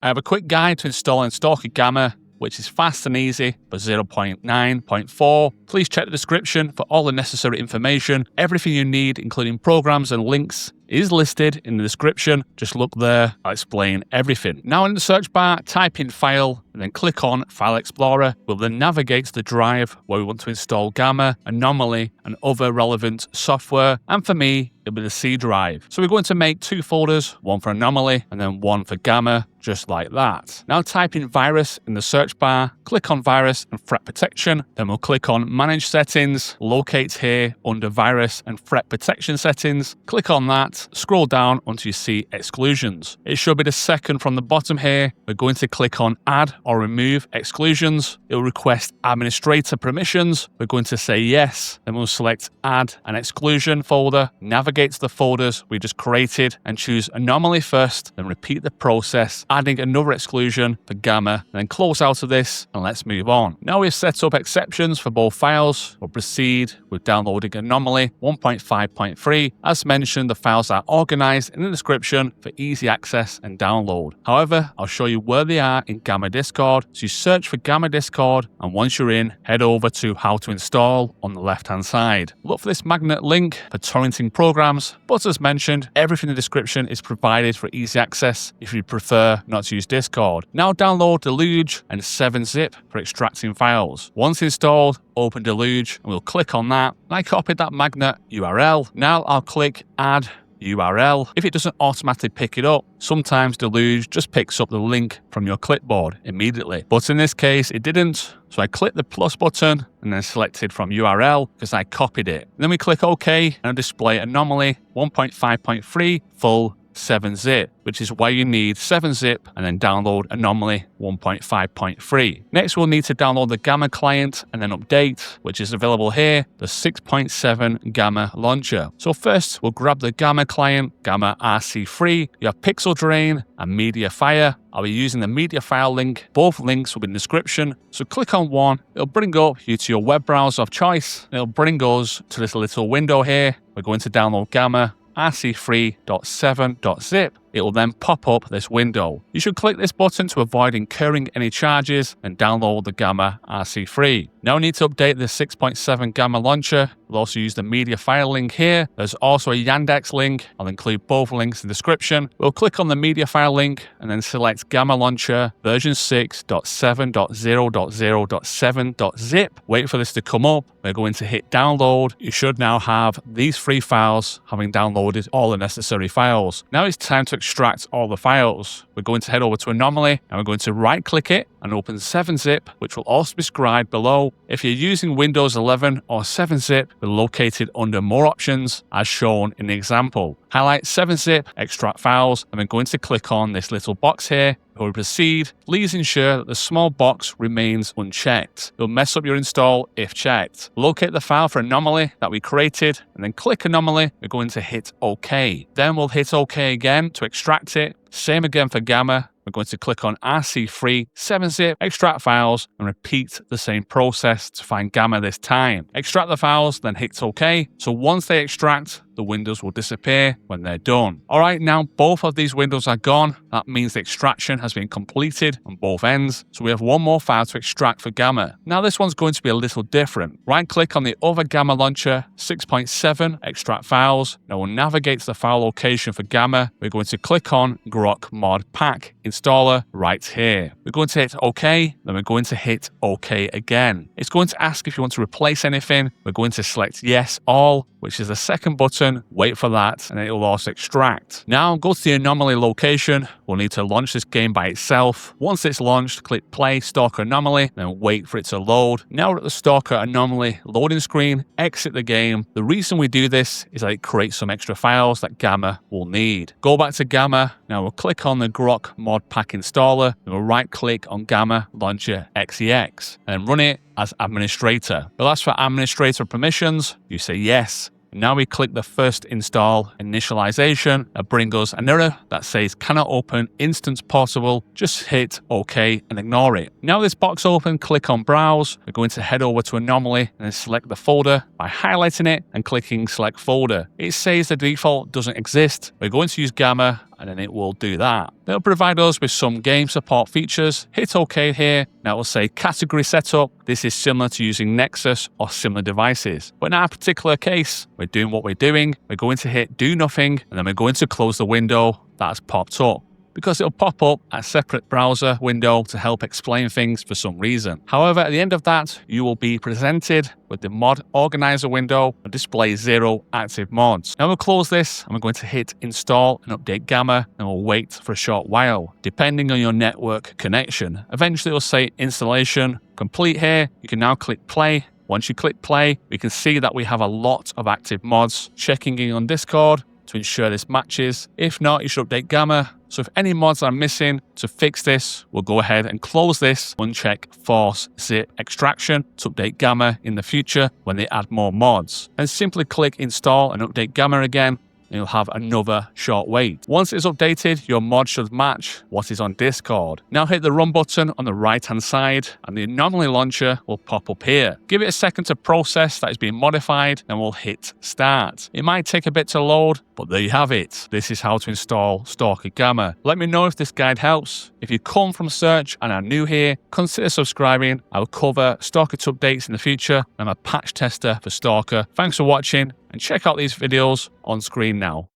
I have a quick guide to installing Stalker GAMMA, which is fast and easy for 0.9.4. Please check the description for all the necessary information. Everything you need, including programs and links, is listed in the description. Just look there, I'll explain everything. Now in the search bar, type in File, and then click on File Explorer. We'll then navigate to the drive where we want to install GAMMA, Anomaly, and other relevant software. And for me, it'll be the C drive. So we're going to make 2 folders, one for Anomaly, and then one for GAMMA, just like that. Now type in Virus in the search bar, click on Virus and Threat Protection, then we'll click on Manage Settings, locate here under Virus and Threat Protection Settings, click on that, scroll down until you see Exclusions. It should be the second from the bottom here. We're going to click on Add or Remove Exclusions. It will request Administrator Permissions. We're going to say yes, then we'll select Add an Exclusion folder, navigate to the folders we just created and choose Anomaly first, then repeat the process, adding another exclusion for GAMMA, and then close out of this and let's move on. Now we've set up exceptions for both files. We'll proceed with downloading Anomaly 1.5.3. As mentioned, the files are organized in the description for easy access and download. However, I'll show you where they are in GAMMA Discord. So you search for GAMMA Discord, and once you're in, head over to How to Install on the left hand side. Look for this magnet link for torrenting programs, but as mentioned, everything in the description is provided for easy access if you prefer not to use Discord. Now download Deluge and 7-zip for extracting files. Once installed, open Deluge and we'll click on that. I copied that magnet URL. Now I'll click Add URL. If it doesn't automatically pick it up, sometimes Deluge just picks up the link from your clipboard immediately. But in this case, it didn't. So I click the plus button and then selected from URL because I copied it. Then we click OK and it'll display Anomaly 1.5.3 full 7-zip, which is why you need 7-zip and then download Anomaly 1.5.3. Next, we'll need to download the GAMMA client and then update, which is available here, the 6.7 GAMMA Launcher. So first, we'll grab the GAMMA client, GAMMA RC3. You have Pixel Drain and Mediafire. I'll be using the Mediafire link. Both links will be in the description. So click on one. It'll bring up you to your web browser of choice. It'll bring us to this little window here. We're going to download GAMMA rc3.7.zip. It will then pop up this window. You should click this button to avoid incurring any charges and download the GAMMA RC3. Now we need to update the 6.7 GAMMA Launcher. We'll also use the Mediafire link here. There's also a Yandex link. I'll include both links in the description. We'll click on the Mediafire link and then select GAMMA Launcher version 6.7.0.0.7.zip. Wait for this to come up. We're going to hit download. You should now have these 3 files, having downloaded all the necessary files. Now it's time to extract all the files. We're going to head over to Anomaly and we're going to right click it and open 7-zip, which will also be described below. If you're using Windows 11 or 7-zip, we're located under More Options as shown in the example. Highlight 7-zip, extract files, and we're going to click on this little box here. Before we proceed, please ensure that the small box remains unchecked. It'll mess up your install if checked. Locate the file for Anomaly that we created and then click Anomaly. We're going to hit OK. Then we'll hit OK again to extract it. Same again for GAMMA. We're going to click on RC3, 7-zip, extract files, and repeat the same process to find GAMMA this time. Extract the files, then hit OK. So once they extract, the windows will disappear when they're done. Alright, now both of these windows are gone. That means the extraction has been completed on both ends. So we have one more file to extract for GAMMA. Now this one's going to be a little different. Right click on the other GAMMA Launcher, 6.7, extract files. Now we'll navigate to the file location for GAMMA. We're going to click on Grok Modpack installer right here. We're going to hit OK, then we're going to hit OK again. It's going to ask if you want to replace anything. We're going to select Yes, All, which is the second button. Wait for that, and it will also extract. Now go to the Anomaly location. We'll need to launch this game by itself. Once it's launched, click Play Stalker Anomaly, then wait for it to load. Now we're at the Stalker Anomaly loading screen. Exit the game. The reason we do this is that it creates some extra files that GAMMA will need. Go back to GAMMA. Now we'll click on the Grok Modpack installer, and we'll right click on GAMMA Launcher.exe and run it as administrator. It'll ask for administrator permissions. You say yes. Now we click the first install initialization. It'll bring us an error that says cannot open instance possible. Just hit OK and ignore it. Now this box open, click on browse. We're going to head over to Anomaly and then select the folder by highlighting it and clicking select folder. It says the default doesn't exist. We're going to use GAMMA and then it will do that. It'll provide us with some game support features. Hit OK here. Now it will say category setup. This is similar to using Nexus or similar devices. But in our particular case, we're doing what we're doing. We're going to hit do nothing, and then we're going to close the window that has popped up, because it'll pop up a separate browser window to help explain things for some reason. However, at the end of that, you will be presented with the mod organizer window and display 0 active mods. Now we'll close this and we're going to hit install and update Gamma, and we'll wait for a short while, depending on your network connection. Eventually it'll say installation complete here. You can now click play. Once you click play, we can see that we have a lot of active mods. Checking in on Discord to ensure this matches. If not, you should update Gamma. So if any mods are missing, to fix this, we'll go ahead and close this, uncheck force zip extraction to update Gamma in the future when they add more mods. And simply click install and update Gamma again, and you'll have another short wait. Once it's updated, your mod should match what is on Discord. Now hit the run button on the right hand side and the Anomaly launcher will pop up here. Give it a second to process that is being modified, and we'll hit start. It might take a bit to load, but there you have it. This is how to install Stalker GAMMA. Let me know if this guide helps. If you come from search and are new here, consider subscribing. I will cover Stalker updates in the future. I'm a patch tester for Stalker. Thanks for watching, and check out these videos on screen now.